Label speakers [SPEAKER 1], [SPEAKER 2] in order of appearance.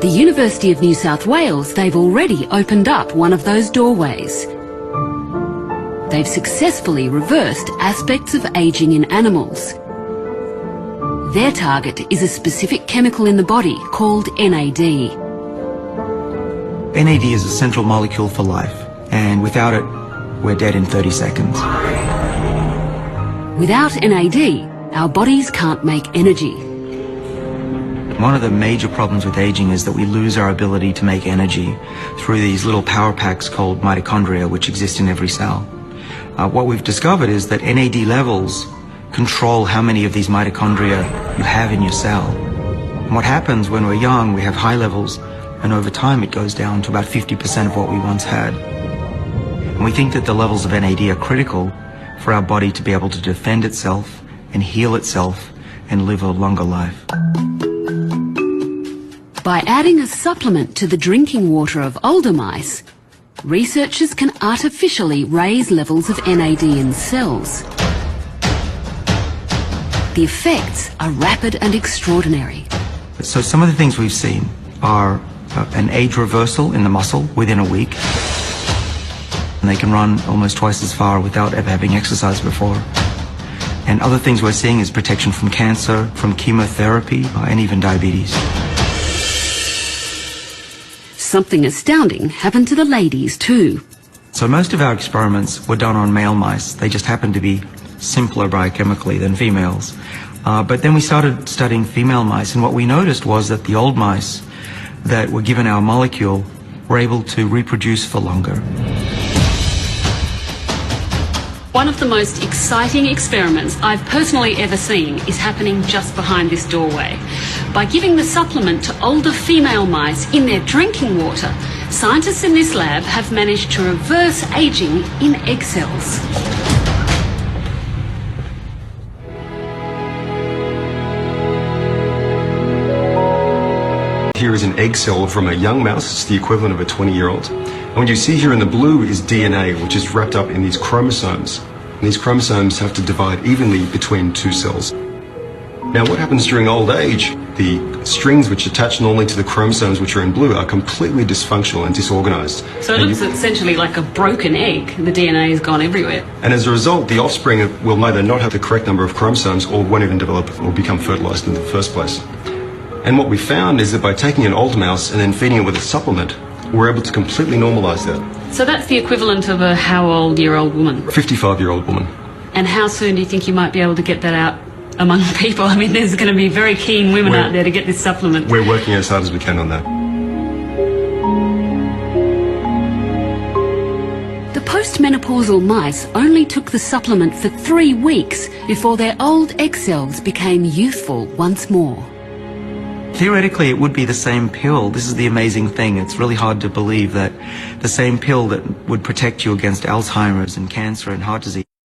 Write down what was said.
[SPEAKER 1] the University of New South Wales, they've already opened up one of those doorways. They've successfully reversed aspects of ageing in animals. Their target is a specific chemical in the body called NAD.
[SPEAKER 2] NAD is a central molecule for life, and without it, we're dead in 30 seconds.
[SPEAKER 1] Without NAD, our bodies can't make energy.
[SPEAKER 2] One of the major problems with aging is that we lose our ability to make energy through these little power packs called mitochondria, which exist in every cell. What we've discovered is that NAD levels control how many of these mitochondria you have in your cell. And what happens when we're young, we have high levels, and over time it goes down to about 50% of what we once had. And we think that the levels of NAD are critical for our body to be able to defend itself and heal itself and live a longer life.
[SPEAKER 1] By adding a supplement to the drinking water of older mice, researchers can artificially raise levels of NAD in cells. The effects are rapid and extraordinary.
[SPEAKER 2] So some of the things we've seen are an age reversal in the muscle within a week. And they can run almost twice as far without ever having exercised before. And other things we're seeing is protection from cancer, from chemotherapy, and even diabetes.
[SPEAKER 1] Something astounding happened to the ladies too.
[SPEAKER 2] So most of our experiments were done on male mice. They just happened to be simpler biochemically than females. But then we started studying female mice, and what we noticed was that the old mice that were given our molecule were able to reproduce for longer.
[SPEAKER 1] One of the most exciting experiments I've personally ever seen is happening just behind this doorway. By giving the supplement to older female mice in their drinking water, scientists in this lab have managed to reverse aging in egg cells.
[SPEAKER 3] Here is an egg cell from a young mouse. It's the equivalent of a 20-year-old. And what you see here in the blue is DNA, which is wrapped up in these chromosomes. And these chromosomes have to divide evenly between two cells. Now, what happens during old age? The strings which attach normally to the chromosomes, which are in blue, are completely dysfunctional and disorganized.
[SPEAKER 1] So it looks essentially like a broken egg. The DNA has gone everywhere.
[SPEAKER 3] And as a result, the offspring will either not have the correct number of chromosomes or won't even develop or become fertilized in the first place. And what we found is that by taking an old mouse and then feeding it with a supplement, we're able to completely normalize that.
[SPEAKER 1] So that's the equivalent of a how old year old woman?
[SPEAKER 3] 55-year-old woman.
[SPEAKER 1] And how soon do you think you might be able to get that out among people? I mean, there's going to be very keen women out there to get this supplement.
[SPEAKER 3] We're working as hard as we can on that.
[SPEAKER 1] The postmenopausal mice only took the supplement for 3 weeks before their old egg cells became youthful once more.
[SPEAKER 2] Theoretically, it would be the same pill. This is the amazing thing. It's really hard to believe that the same pill that would protect you against Alzheimer's and cancer and heart disease